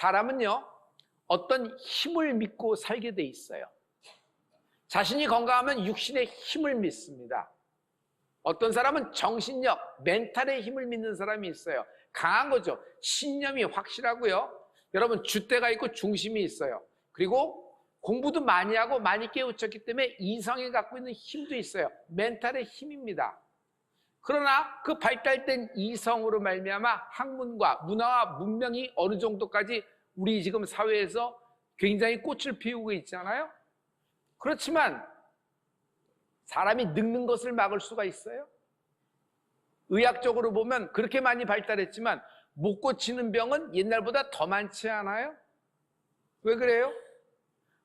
사람은요, 어떤 힘을 믿고 살게 돼 있어요. 자신이 건강하면 육신의 힘을 믿습니다. 어떤 사람은 정신력, 멘탈의 힘을 믿는 사람이 있어요. 강한 거죠. 신념이 확실하고요. 여러분, 줏대가 있고 중심이 있어요. 그리고 공부도 많이 하고 많이 깨우쳤기 때문에 이성이 갖고 있는 힘도 있어요. 멘탈의 힘입니다. 그러나 그 발달된 이성으로 말미암아 학문과 문화와 문명이 어느 정도까지 우리 지금 사회에서 굉장히 꽃을 피우고 있잖아요. 그렇지만 사람이 늙는 것을 막을 수가 있어요? 의학적으로 보면 그렇게 많이 발달했지만 못 고치는 병은 옛날보다 더 많지 않아요? 왜 그래요?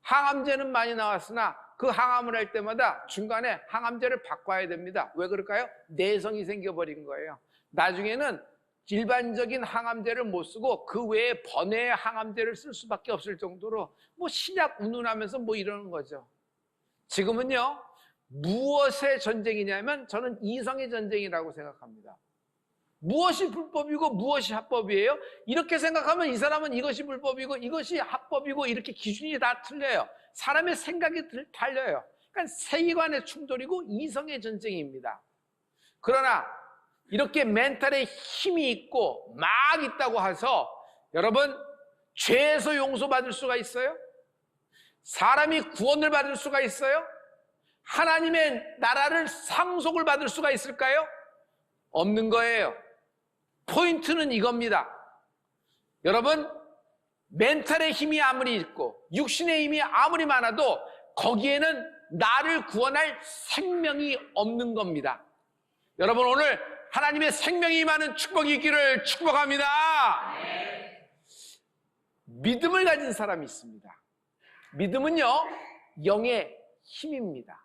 항암제는 많이 나왔으나 그 항암을 할 때마다 중간에 항암제를 바꿔야 됩니다. 왜 그럴까요? 내성이 생겨버린 거예요. 나중에는 일반적인 항암제를 못 쓰고 그 외에 번외의 항암제를 쓸 수밖에 없을 정도로 뭐 신약 운운하면서 뭐 이러는 거죠. 지금은요, 무엇의 전쟁이냐면 저는 이성의 전쟁이라고 생각합니다. 무엇이 불법이고 무엇이 합법이에요? 이렇게 생각하면 이 사람은 이것이 불법이고 이것이 합법이고 이렇게 기준이 다 틀려요. 사람의 생각이 달려요. 그러니까 세계관의 충돌이고 이성의 전쟁입니다. 그러나 이렇게 멘탈에 힘이 있고 막 있다고 해서 여러분, 죄에서 용서받을 수가 있어요? 사람이 구원을 받을 수가 있어요? 하나님의 나라를 상속을 받을 수가 있을까요? 없는 거예요. 포인트는 이겁니다. 여러분, 멘탈의 힘이 아무리 있고 육신의 힘이 아무리 많아도 거기에는 나를 구원할 생명이 없는 겁니다. 여러분, 오늘 하나님의 생명이 많은 축복이 있기를 축복합니다. 믿음을 가진 사람이 있습니다. 믿음은요, 영의 힘입니다.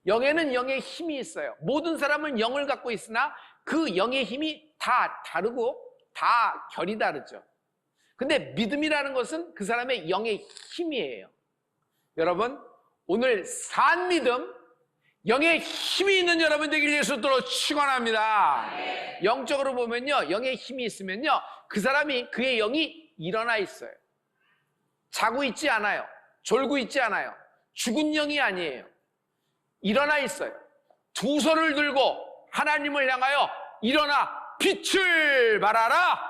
영에는 영의 힘이 있어요. 모든 사람은 영을 갖고 있으나 그 영의 힘이 다 다르고 다 결이 다르죠. 근데 믿음이라는 것은 그 사람의 영의 힘이에요. 여러분, 오늘 산 믿음, 영의 힘이 있는 여러분 되길 예수로 축원합니다. 영적으로 보면요, 영의 힘이 있으면요, 그 사람이, 그의 영이 일어나 있어요. 자고 있지 않아요. 졸고 있지 않아요. 죽은 영이 아니에요. 일어나 있어요. 두 손을 들고 하나님을 향하여 일어나 빛을 발하라.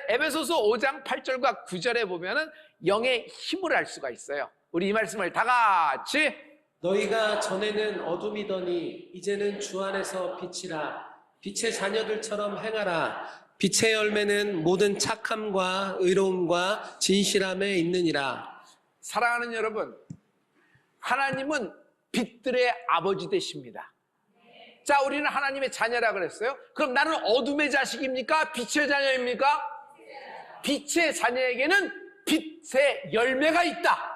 에베소서 5장 8절과 9절에 보면은 영의 힘을 알 수가 있어요. 우리 이 말씀을 다 같이. 너희가 전에는 어둠이더니 이제는 주 안에서 빛이라. 빛의 자녀들처럼 행하라. 빛의 열매는 모든 착함과 의로움과 진실함에 있느니라. 사랑하는 여러분, 하나님은 빛들의 아버지 되십니다. 자, 우리는 하나님의 자녀라 그랬어요. 그럼 나는 어둠의 자식입니까? 빛의 자녀입니까? 빛의 자녀에게는 빛의 열매가 있다.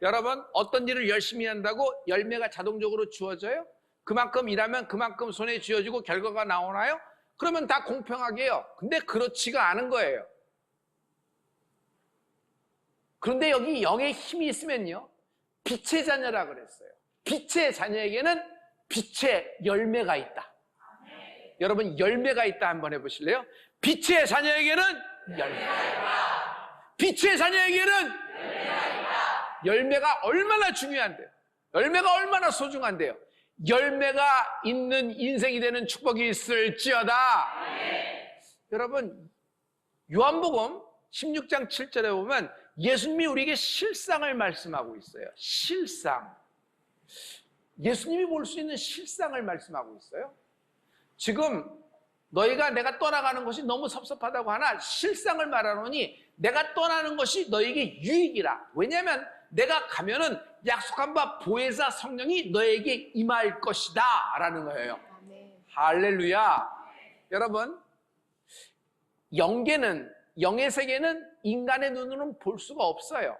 여러분, 어떤 일을 열심히 한다고 열매가 자동적으로 주어져요? 그만큼 일하면 그만큼 손에 쥐어지고 결과가 나오나요? 그러면 다 공평하게 해요. 근데 그렇지가 않은 거예요. 그런데 여기 영의 힘이 있으면요, 빛의 자녀라 그랬어요. 빛의 자녀에게는 빛의 열매가 있다. 여러분, 열매가 있다 한번 해보실래요? 빛의 자녀에게는 열매가 있다. 빛의 자녀에게는 열매가 있다. 열매가 얼마나 중요한데요? 열매가 얼마나 소중한데요? 열매가 있는 인생이 되는 축복이 있을지어다. 여러분, 요한복음 16장 7절에 보면 예수님이 우리에게 실상을 말씀하고 있어요. 실상. 예수님이 볼 수 있는 실상을 말씀하고 있어요. 지금 너희가 내가 떠나가는 것이 너무 섭섭하다고 하나 실상을 말하노니 내가 떠나는 것이 너에게 유익이라. 왜냐하면 내가 가면은 약속한 바 보혜사 성령이 너에게 임할 것이다 라는 거예요. 할렐루야. 여러분, 영의 세계는 인간의 눈으로는 볼 수가 없어요.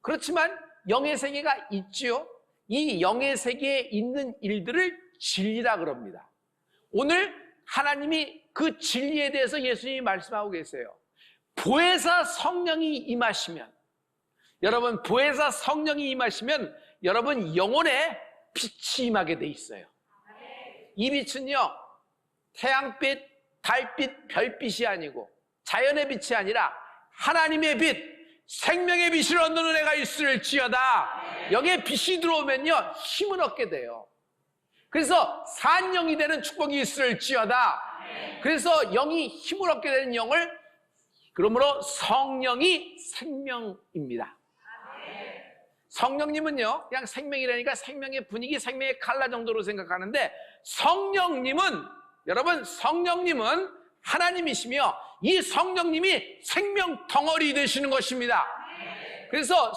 그렇지만 영의 세계가 있지요. 이 영의 세계에 있는 일들을 진리라 그럽니다. 오늘 하나님이 그 진리에 대해서 예수님이 말씀하고 계세요. 보혜사 성령이 임하시면, 여러분, 보혜사 성령이 임하시면 여러분 영혼에 빛이 임하게 돼 있어요. 이 빛은요, 태양빛, 달빛, 별빛이 아니고 자연의 빛이 아니라 하나님의 빛, 생명의 빛을 얻는 은혜가 있을지어다. 여기에 빛이 들어오면요, 힘을 얻게 돼요. 그래서 산영이 되는 축복이 있을지어다. 그래서 영이 힘을 얻게 되는 영을, 그러므로 성령이 생명입니다. 성령님은요, 그냥 생명이라니까 생명의 분위기, 생명의 컬러 정도로 생각하는데, 성령님은, 여러분, 성령님은 하나님이시며 이 성령님이 생명 덩어리 되시는 것입니다. 그래서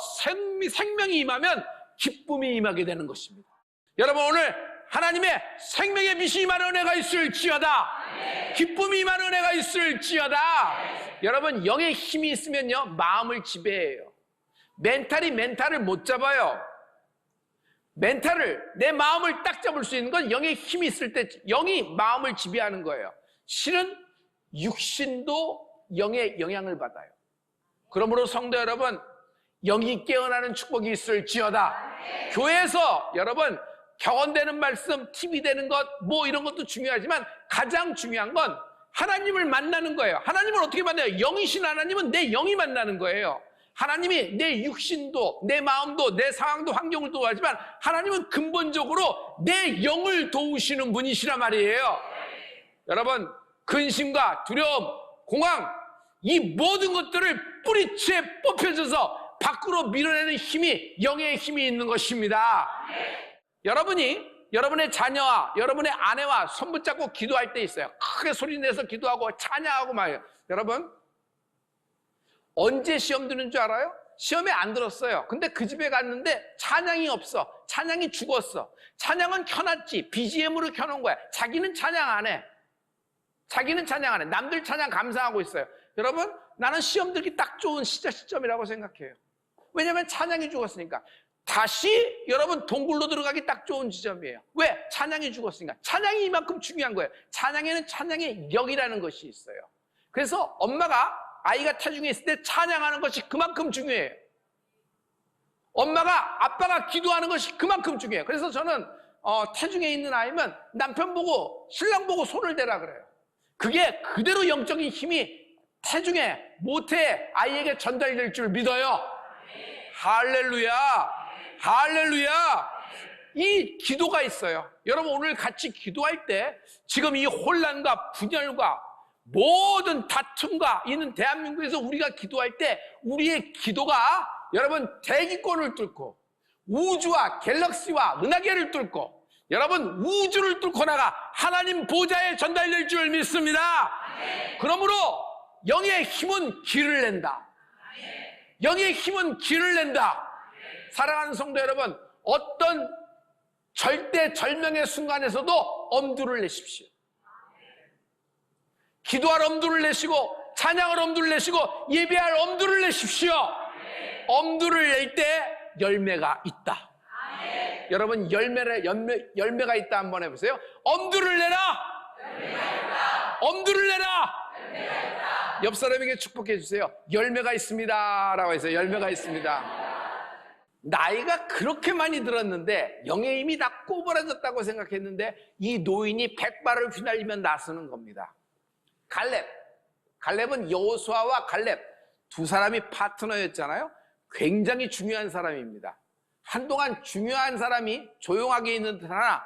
생명이 임하면 기쁨이 임하게 되는 것입니다. 여러분, 오늘 하나님의 생명의 빛이 임하는 은혜가 있을지어다. 기쁨이 임하는 은혜가 있을지어다. 여러분, 영의 힘이 있으면요, 마음을 지배해요. 멘탈을 못 잡아요. 내 마음을 딱 잡을 수 있는 건 영의 힘이 있을 때, 영이 마음을 지배하는 거예요. 실은 육신도 영의 영향을 받아요. 그러므로 성도 여러분, 영이 깨어나는 축복이 있을지어다. 교회에서 여러분, 격언되는 말씀, TV 되는 것, 뭐 이런 것도 중요하지만 가장 중요한 건 하나님을 만나는 거예요. 하나님을 어떻게 만나요? 영이신 하나님은 내 영이 만나는 거예요. 하나님이 내 육신도, 내 마음도, 내 상황도, 환경을 도와주지만 하나님은 근본적으로 내 영을 도우시는 분이시란 말이에요. 여러분, 근심과 두려움, 공황, 이 모든 것들을 뿌리채 뽑혀져서 밖으로 밀어내는 힘이 영의 힘이 있는 것입니다. 여러분이 여러분의 자녀와 여러분의 아내와 손붙잡고 기도할 때 있어요. 크게 소리내서 기도하고 찬양하고 말이에요. 여러분, 언제 시험 드는 줄 알아요? 시험에 안 들었어요. 근데 그 집에 갔는데 찬양이 없어. 찬양이 죽었어. 찬양은 켜놨지. BGM으로 켜놓은 거야. 자기는 찬양 안 해. 남들 찬양 감상하고 있어요. 여러분, 나는 시험 들기 딱 좋은 시점이라고 생각해요. 왜냐하면 찬양이 죽었으니까. 다시 여러분 동굴로 들어가기 딱 좋은 지점이에요. 왜? 찬양이 죽었으니까. 찬양이 이만큼 중요한 거예요. 찬양에는 찬양의 역이라는 것이 있어요. 그래서 엄마가 아이가 태중에 있을 때 찬양하는 것이 그만큼 중요해요. 아빠가 기도하는 것이 그만큼 중요해요. 그래서 저는 태중에 있는 아이면 남편 보고 신랑 보고 손을 대라 그래요. 그게 그대로 영적인 힘이 태중에 모태에 아이에게 전달될 줄 믿어요. 할렐루야. 이 기도가 있어요. 여러분, 오늘 같이 기도할 때 지금 이 혼란과 분열과 모든 다툼과 있는 대한민국에서 우리가 기도할 때 우리의 기도가 여러분 대기권을 뚫고 우주와 갤럭시와 은하계를 뚫고 여러분 우주를 뚫고 나가 하나님 보좌에 전달될 줄 믿습니다. 그러므로 영의 힘은 길을 낸다. 영의 힘은 길을 낸다. 사랑하는 성도 여러분, 어떤 절대절명의 순간에서도 엄두를 내십시오. 기도할 엄두를 내시고 찬양할 엄두를 내시고 예배할 엄두를 내십시오. 엄두를 낼 때 열매가 있다. 여러분, 열매가 있다 한번 해보세요. 엄두를 내라. 엄두를 내라. 옆 사람에게 축복해 주세요. 열매가 있습니다 라고 해서 열매가 있습니다. 나이가 그렇게 많이 들었는데 영의 힘이 다 꼬부라졌다고 생각했는데 이 노인이 백발을 휘날리면 나서는 겁니다. 갈렙은 여호수아와 갈렙 두 사람이 파트너였잖아요. 굉장히 중요한 사람입니다. 한동안 중요한 사람이 조용하게 있는 듯 하나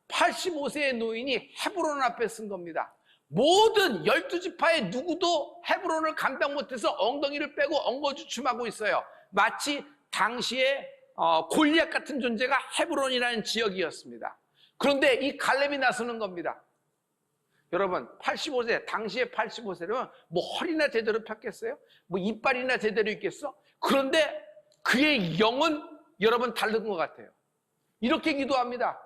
85세의 노인이 헤브론 앞에 쓴 겁니다. 모든 12지파의 누구도 헤브론을 감당 못해서 엉덩이를 빼고 엉거주춤하고 있어요. 마치 당시에 골리앗 같은 존재가 헤브론이라는 지역이었습니다. 그런데 이 갈렙이 나서는 겁니다. 여러분, 85세, 당시에 85세라면 뭐 허리나 제대로 폈겠어요? 뭐 이빨이나 제대로 있겠어? 그런데 그의 영은 여러분 다른 것 같아요. 이렇게 기도합니다.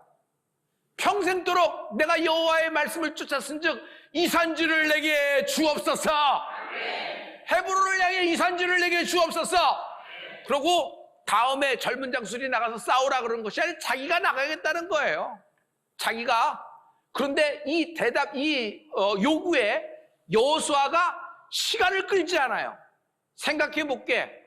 평생도록 내가 여호와의 말씀을 쫓았은즉 이산지를 내게 주옵소서. 헤브론을 향해 이산지를 내게 주옵소서. 그러고 다음에 젊은 장수들이 나가서 싸우라 그런 것이 아니라 자기가 나가겠다는 거예요. 자기가. 그런데 이 요구에 여호수아가 시간을 끌지 않아요. 생각해 볼게.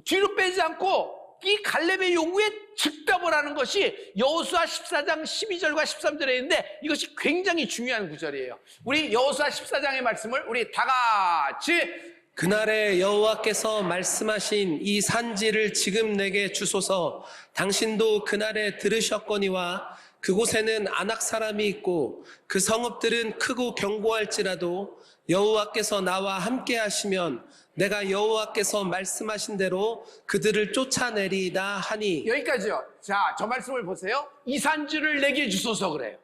뒤로 빼지 않고 이 갈렙의 요구에 즉답을 하는 것이 여호수아 14장 12절과 13절에 있는데 이것이 굉장히 중요한 구절이에요. 우리 여호수아 14장의 말씀을 우리 다 같이 그날에 여호와께서 말씀하신 이 산지를 지금 내게 주소서. 당신도 그날에 들으셨거니와 그곳에는 아낙 사람이 있고 그 성읍들은 크고 견고할지라도 여호와께서 나와 함께 하시면 내가 여호와께서 말씀하신 대로 그들을 쫓아내리이다 하니. 여기까지요. 자, 저 말씀을 보세요. 이 산지를 내게 주소서 그래요.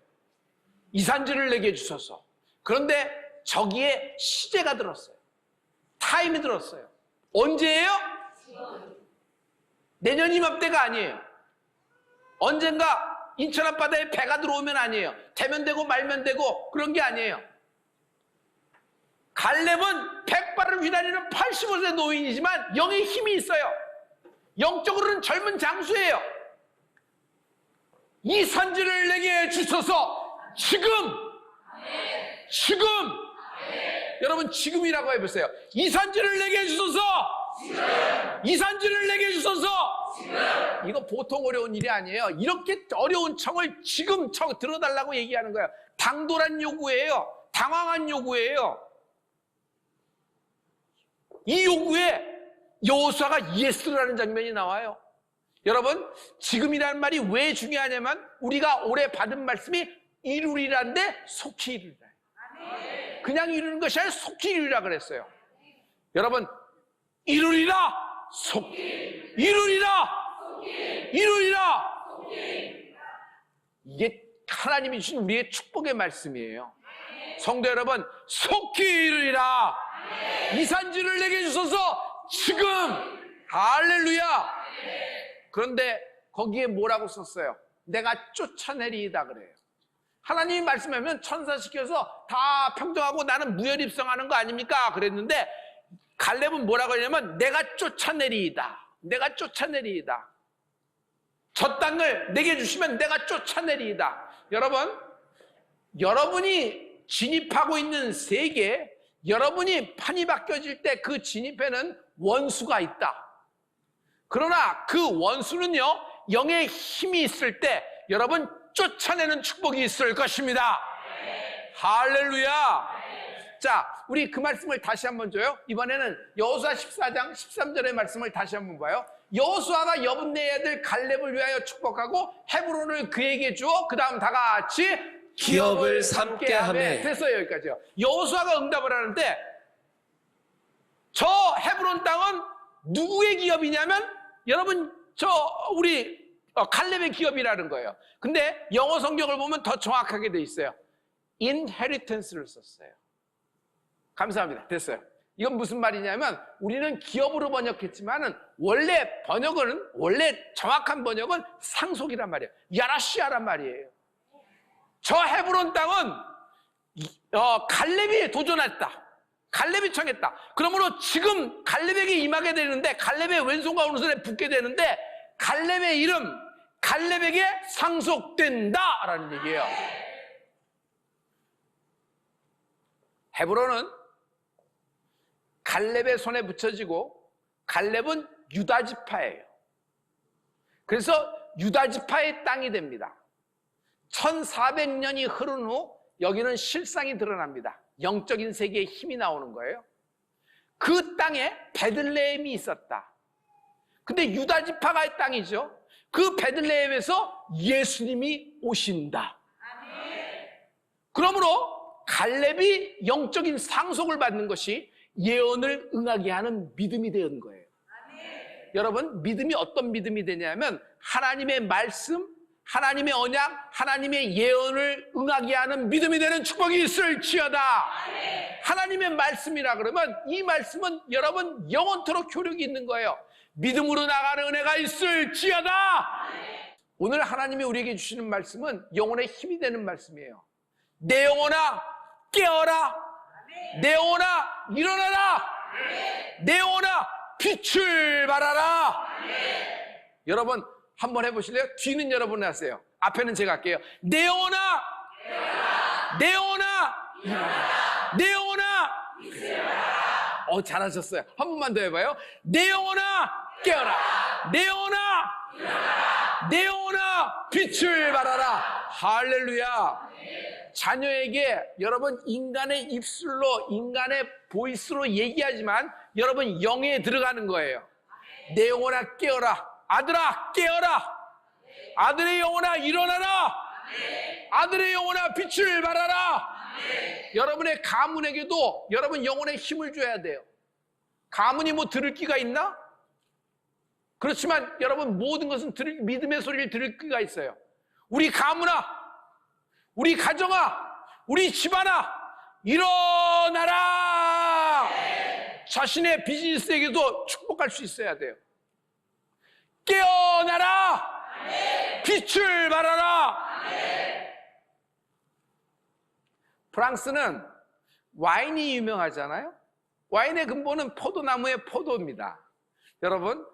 이 산지를 내게 주소서. 그런데 저기에 시제가 들었어요. 타임이 들었어요. 언제예요? 내년 이맘때가 아니에요. 언젠가 인천 앞바다에 배가 들어오면 아니에요. 되면 되고 말면 되고 그런 게 아니에요. 갈렙은 백발을 휘날리는 85세 노인이지만 영의 힘이 있어요. 영적으로는 젊은 장수예요. 이 산지를 내게 주소서. 지금 여러분 지금이라고 해보세요. 이 산지를 내게 주소서. 이 산지를 내게 주소서. 이거 보통 어려운 일이 아니에요. 이렇게 어려운 청을 지금 들어달라고 얘기하는 거예요. 당돌한 요구예요. 당황한 요구예요. 이 요구에 여호수아가 예스라는 장면이 나와요. 여러분 지금이라는 말이 왜 중요하냐면 우리가 올해 받은 말씀이 이루리라는데 속히 이루리라. 그냥 이루는 것이 아니라 속히 이루리라 그랬어요. 여러분 이루리라 속히 이루리라 이게 하나님이 주신 우리의 축복의 말씀이에요. 성도 여러분 속히 이루리라. 이 산지를 내게 주소서. 지금. 할렐루야. 그런데 거기에 뭐라고 썼어요? 내가 쫓아내리이다 그래요. 하나님이 말씀하면 천사 시켜서 다 평정하고 나는 무혈입성하는 거 아닙니까? 그랬는데 갈렙은 뭐라고 하냐면 내가 쫓아내리이다. 내가 쫓아내리이다. 저 땅을 내게 주시면 내가 쫓아내리이다. 여러분, 여러분이 진입하고 있는 세계, 여러분이 판이 바뀌어질 때 그 진입에는 원수가 있다. 그러나 그 원수는요, 영의 힘이 있을 때 여러분 쫓아내는 축복이 있을 것입니다. 할렐루야. 자, 우리 그 말씀을 다시 한번 줘요. 이번에는 여호수아 14장 13절의 말씀을 다시 한번 봐요. 여호수아가 여분네 아들 갈렙을 위하여 축복하고 헤브론을 그에게 주어 그 다음 다 같이 기업을 삼게 하매. 됐어요. 여기까지요. 여호수아가 응답을 하는데 저 헤브론 땅은 누구의 기업이냐면 여러분 우리 갈렙의 기업이라는 거예요. 근데 영어 성경을 보면 더 정확하게 돼 있어요. inheritance를 썼어요. 감사합니다. 됐어요. 이건 무슨 말이냐면 우리는 기업으로 번역했지만은 원래 정확한 번역은 상속이란 말이에요. 야라시아란 말이에요. 저 헤브론 땅은 갈렙이 도전했다. 갈렙이 청했다. 그러므로 지금 갈렙에게 임하게 되는데 갈렙의 왼손과 오른손에 붙게 되는데 갈렙의 이름, 갈렙에게 상속된다라는 얘기예요. 헤브론은 갈렙의 손에 붙여지고 갈렙은 유다 지파예요. 그래서 유다 지파의 땅이 됩니다. 1400년이 흐른 후 여기는 실상이 드러납니다. 영적인 세계에 힘이 나오는 거예요. 그 땅에 베들레헴이 있었다. 근데 유다 지파가 땅이죠. 그 베들레헴에서 예수님이 오신다. 그러므로 갈렙이 영적인 상속을 받는 것이 예언을 응하게 하는 믿음이 되는 거예요. 여러분, 믿음이 어떤 믿음이 되냐면 하나님의 말씀, 하나님의 언약, 하나님의 예언을 응하게 하는 믿음이 되는 축복이 있을지어다. 하나님의 말씀이라 그러면 이 말씀은 여러분 영원토록 효력이 있는 거예요. 믿음으로 나가는 은혜가 있을지어다. 오늘 하나님이 우리에게 주시는 말씀은 영혼의 힘이 되는 말씀이에요. 내 영혼아 깨어라. 내 영혼아 일어나라. 내 영혼아 빛을 발하라. 여러분 한번 해보실래요? 뒤는 여러분 하세요. 앞에는 제가 할게요. 내 영혼아, 내 영혼아, 내 영혼아. 잘하셨어요. 한 번만 더 해봐요. 내 영혼아, 깨어라. 내 영혼아, 내 영혼아, 빛을 발하라. 할렐루야. 자녀에게 여러분 인간의 입술로, 인간의 보이스로 얘기하지만 여러분 영에 들어가는 거예요. 내 영혼아 깨어라. 아들아 깨어라. 아들의 영혼아 일어나라. 아들의 영혼아 빛을 발하라. 여러분의 가문에게도 여러분 영혼의 힘을 줘야 돼요. 가문이 뭐 들을 기가 있나? 그렇지만 여러분 모든 것은 믿음의 소리를 들을 기가 있어요. 우리 가문아, 우리 가정아, 우리 집안아 일어나라. 자신의 비즈니스에게도 축복할 수 있어야 돼요. 깨어나라. 빛을 발하라. 프랑스는 와인이 유명하잖아요. 와인의 근본은 포도나무의 포도입니다. 여러분,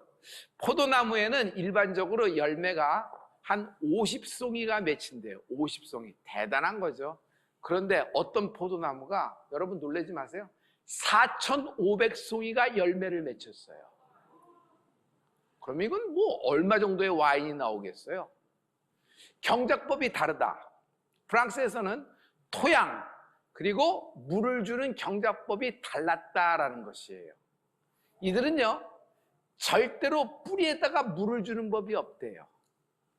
포도나무에는 일반적으로 열매가 한 50송이가 맺힌대요. 50송이. 대단한 거죠. 그런데 어떤 포도나무가, 여러분 놀라지 마세요, 4,500송이가 열매를 맺혔어요. 그럼 이건 뭐 얼마 정도의 와인이 나오겠어요? 경작법이 다르다. 프랑스에서는 토양 그리고 물을 주는 경작법이 달랐다라는 것이에요. 이들은요 절대로 뿌리에다가 물을 주는 법이 없대요.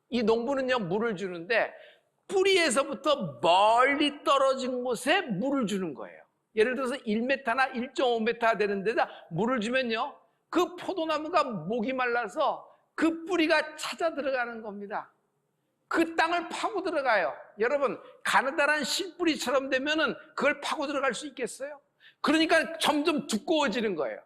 이 농부는요 물을 주는데 뿌리에서부터 멀리 떨어진 곳에 물을 주는 거예요. 예를 들어서 1m나 1.5m 되는 데다 물을 주면요 그 포도나무가 목이 말라서 그 뿌리가 찾아 들어가는 겁니다. 그 땅을 파고 들어가요. 여러분, 가느다란 실뿌리처럼 되면은 그걸 파고 들어갈 수 있겠어요? 그러니까 점점 두꺼워지는 거예요.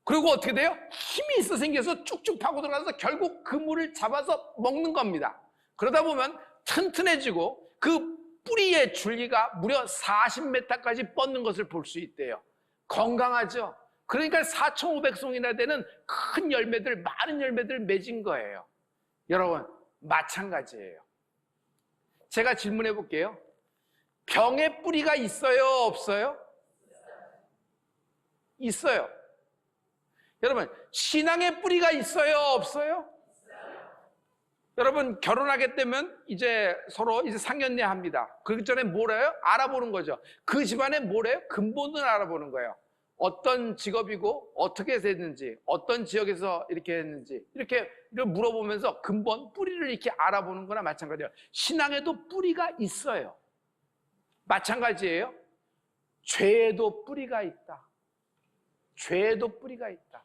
그리고 어떻게 돼요? 힘이 있어 생겨서 쭉쭉 파고 들어가서 결국 그 물을 잡아서 먹는 겁니다. 그러다 보면 튼튼해지고 그 뿌리의 줄기가 무려 40m까지 뻗는 것을 볼 수 있대요. 건강하죠? 그러니까 4,500송이나 되는 큰 열매들, 많은 열매들 맺은 거예요. 여러분, 마찬가지예요. 제가 질문해 볼게요. 병에 뿌리가 있어요, 없어요? 있어요. 여러분, 신앙의 뿌리가 있어요, 없어요? 여러분, 결혼하게 되면 이제 서로 이제 상견례 합니다. 그러기 전에 뭘 해요? 알아보는 거죠. 그 집안에 뭘 해요? 근본을 알아보는 거예요. 어떤 직업이고 어떻게 됐는지, 어떤 지역에서 이렇게 했는지 이렇게 물어보면서 근본, 뿌리를 이렇게 알아보는 거나 마찬가지예요. 신앙에도 뿌리가 있어요. 마찬가지예요. 죄에도 뿌리가 있다. 죄에도 뿌리가 있다.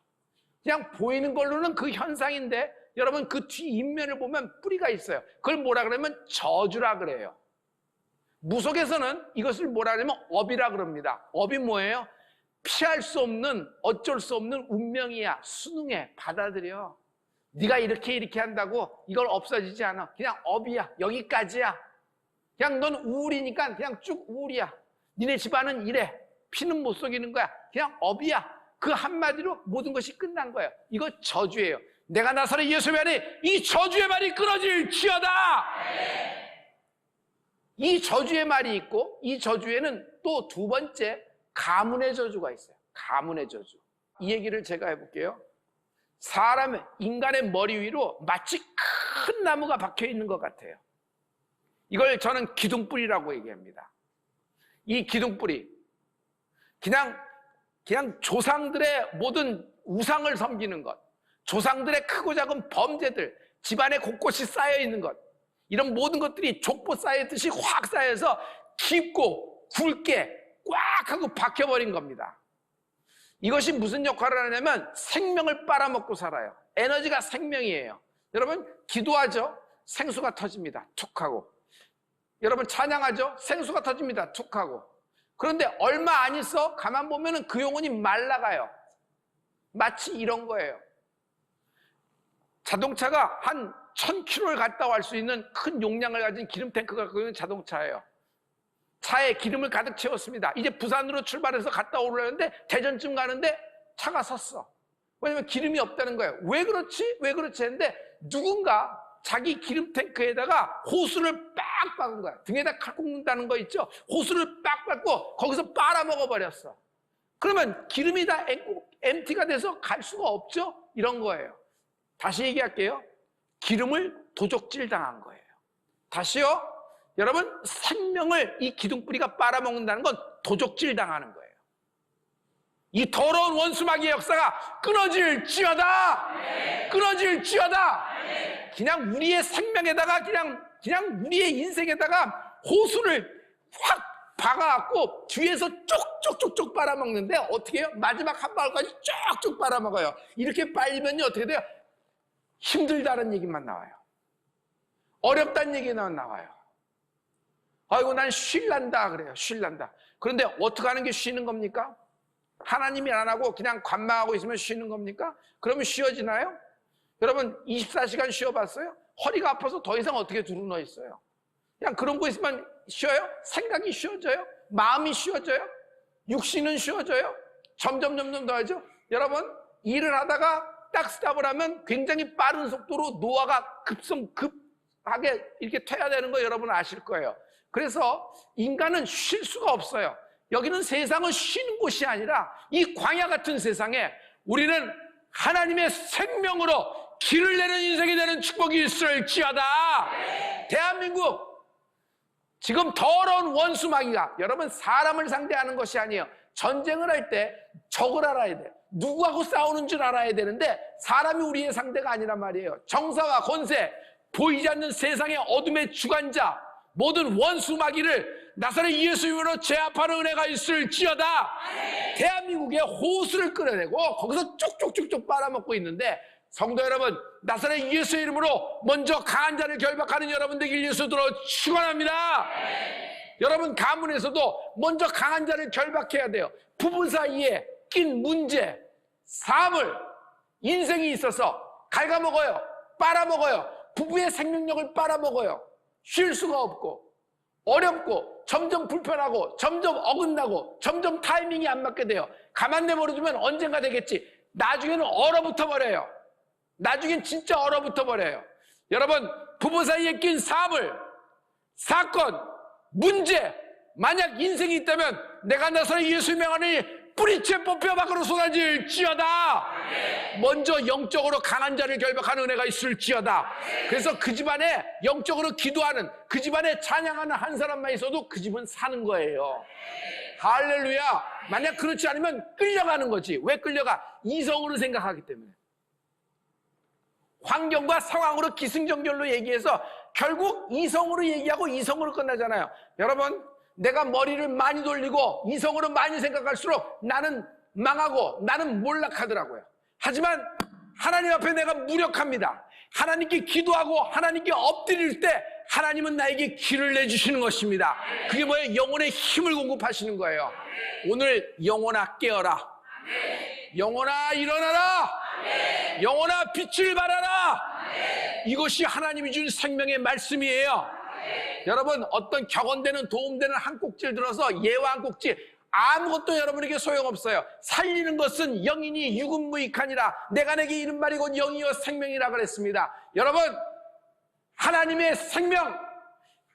그냥 보이는 걸로는 그 현상인데 여러분 그 뒤 인면을 보면 뿌리가 있어요. 그걸 뭐라 그러면 저주라 그래요. 무속에서는 이것을 뭐라 그러면 업이라 그럽니다. 업이 뭐예요? 피할 수 없는, 어쩔 수 없는 운명이야. 수능해. 받아들여. 네가 이렇게 한다고 이걸 없어지지 않아. 그냥 업이야. 여기까지야. 그냥 넌 우울이니까 그냥 쭉 우울이야. 니네 집안은 이래. 피는 못 속이는 거야. 그냥 업이야. 그 한마디로 모든 것이 끝난 거예요. 이거 저주예요. 내가 나사렛 예수의 안에 이 저주의 말이 끊어질지어다. 이 저주의 말이 있고 이 저주에는 또 두 번째 가문의 저주가 있어요. 가문의 저주. 이 얘기를 제가 해볼게요. 사람의, 인간의 머리 위로 마치 큰 나무가 박혀 있는 것 같아요. 이걸 저는 기둥뿌리라고 얘기합니다. 이 기둥뿌리, 그냥 조상들의 모든 우상을 섬기는 것, 조상들의 크고 작은 범죄들, 집안에 곳곳이 쌓여 있는 것, 이런 모든 것들이 족보 쌓였듯이 확 쌓여서 깊고 굵게 꽉 하고 박혀버린 겁니다. 이것이 무슨 역할을 하냐면 생명을 빨아먹고 살아요. 에너지가 생명이에요. 여러분 기도하죠? 생수가 터집니다. 툭 하고. 여러분 찬양하죠? 생수가 터집니다. 툭 하고. 그런데 얼마 안 있어 가만 보면은 그 영혼이 말라가요. 마치 이런 거예요. 자동차가 한 1000km를 갔다 올 수 있는 큰 용량을 가진 기름 탱크가 갖고 있는 자동차예요. 차에 기름을 가득 채웠습니다. 이제 부산으로 출발해서 갔다 오려는데 대전쯤 가는데 차가 섰어. 왜냐면 기름이 없다는 거예요. 왜 그렇지? 왜 그렇지? 했는데 누군가 자기 기름 탱크에다가 호수를 빡 박은 거야. 등에다 칼 꽂는다는 거 있죠? 호수를 빡 박고 거기서 빨아먹어 버렸어. 그러면 기름이 다 엠티가 돼서 갈 수가 없죠? 이런 거예요. 다시 얘기할게요. 기름을 도적질 당한 거예요. 다시요. 여러분, 생명을 이 기둥뿌리가 빨아먹는다는 건 도적질 당하는 거예요. 이 더러운 원수마귀의 역사가 끊어질지어다. 끊어질지어다. 그냥 우리의 생명에다가 그냥 우리의 인생에다가 호수를 확 박아갖고 뒤에서 쪽쪽쪽쪽 빨아먹는데 어떻게 해요? 마지막 한 방울까지 쪽쪽 빨아먹어요. 이렇게 빨리면요 어떻게 돼요? 힘들다는 얘기만 나와요. 어렵다는 얘기만 나와요. 아이고 난 쉴란다 그래요. 쉴란다. 그런데 어떻게 하는 게 쉬는 겁니까? 하나님이 안 하고 그냥 관망하고 있으면 쉬는 겁니까? 그러면 쉬어지나요? 여러분 24시간 쉬어봤어요? 허리가 아파서 더 이상 어떻게 두루누워 있어요? 그냥 그런 거 있으면 쉬어요? 생각이 쉬워져요? 마음이 쉬워져요? 육신은 쉬워져요? 점점 더 하죠? 여러분 일을 하다가 딱 스탑을 하면 굉장히 빠른 속도로 노화가 급하게 이렇게 퇴화되는 거 여러분 아실 거예요. 그래서 인간은 쉴 수가 없어요. 여기는 세상은 쉬는 곳이 아니라 이 광야 같은 세상에 우리는 하나님의 생명으로 길을 내는 인생이 되는 축복이 있을지어다. 대한민국 지금 더러운 원수마귀가 여러분 사람을 상대하는 것이 아니에요. 전쟁을 할 때 적을 알아야 돼요. 누구하고 싸우는 줄 알아야 되는데 사람이 우리의 상대가 아니란 말이에요. 정사와 권세, 보이지 않는 세상의 어둠의 주관자, 모든 원수마귀를 나사렛 예수 이름으로 제압하는 은혜가 있을지어다. 대한민국에 호수를 끌어내고 거기서 쭉쭉쭉쭉 빨아먹고 있는데 성도 여러분, 나사렛 예수 이름으로 먼저 강한 자를 결박하는 여러분 되길 예수로 축원합니다. 여러분 가문에서도 먼저 강한 자를 결박해야 돼요. 부부 사이에 낀 문제, 사물, 인생이 있어서 갉아먹어요. 빨아먹어요. 부부의 생명력을 빨아먹어요. 쉴 수가 없고 어렵고 점점 불편하고 점점 어긋나고 점점 타이밍이 안 맞게 돼요. 가만 내버려두면 언젠가 되겠지. 나중에는 얼어붙어 버려요. 나중엔 진짜 얼어붙어 버려요. 여러분 부부 사이에 낀 사물, 사건, 문제, 만약 인생이 있다면 내가 나사렛 예수 명하니 뿌리채 뽑혀 밖으로 쏟아질지어다. 먼저 영적으로 강한 자를 결박하는 은혜가 있을지어다. 그래서 그 집안에 영적으로 기도하는, 그 집안에 찬양하는 한 사람만 있어도 그 집은 사는 거예요. 할렐루야. 만약 그렇지 않으면 끌려가는 거지. 왜 끌려가? 이성으로 생각하기 때문에. 환경과 상황으로 기승전결로 얘기해서 결국 이성으로 얘기하고 이성으로 끝나잖아요. 여러분 내가 머리를 많이 돌리고 이성으로 많이 생각할수록 나는 망하고 나는 몰락하더라고요. 하지만 하나님 앞에 내가 무력합니다. 하나님께 기도하고 하나님께 엎드릴 때 하나님은 나에게 길을 내주시는 것입니다. 그게 뭐예요? 영혼의 힘을 공급하시는 거예요. 오늘 영혼아 깨어라. 영혼아 일어나라. 영혼아 빛을 발하라. 이것이 하나님이 준 생명의 말씀이에요. 여러분 어떤 격언되는 도움되는 한 꼭지를 들어서 예와 한 꼭지 아무것도 여러분에게 소용없어요. 살리는 것은 영이니 유근무익하니라. 내가 내게 이른 말이 곧 영이요 생명이라 그랬습니다. 여러분 하나님의 생명,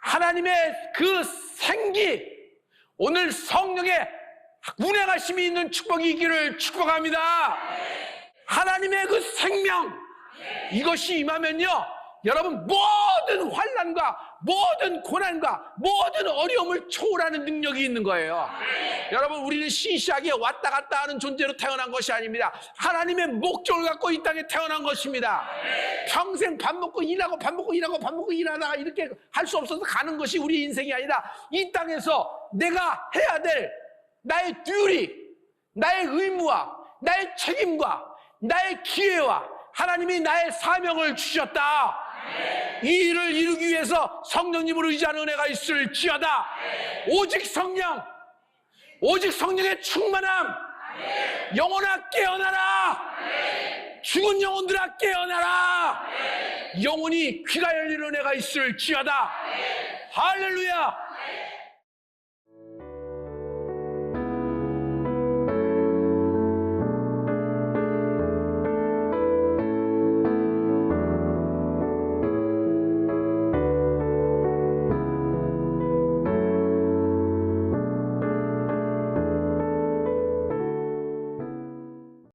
하나님의 그 생기, 오늘 성령의 운행하심이 있는 축복이 있기를 축복합니다. 하나님의 그 생명, 이것이 임하면요 여러분 모든 환난과 모든 고난과 모든 어려움을 초월하는 능력이 있는 거예요. 여러분 우리는 시시하게 왔다 갔다 하는 존재로 태어난 것이 아닙니다. 하나님의 목적을 갖고 이 땅에 태어난 것입니다. 평생 밥 먹고 일하고 밥 먹고 일하고 밥 먹고 일하다가 이렇게 할 수 없어서 가는 것이 우리 인생이 아니라 이 땅에서 내가 해야 될 나의 듀리, 나의 의무와 나의 책임과 나의 기회와 하나님이 나의 사명을 주셨다. 이 일을 이루기 위해서 성령님을 의지하는 은혜가 있을지어다. 오직 성령, 오직 성령의 충만함. 영혼아 깨어나라. 죽은 영혼들아 깨어나라. 영혼이 귀가 열리는 은혜가 있을지어다. 할렐루야.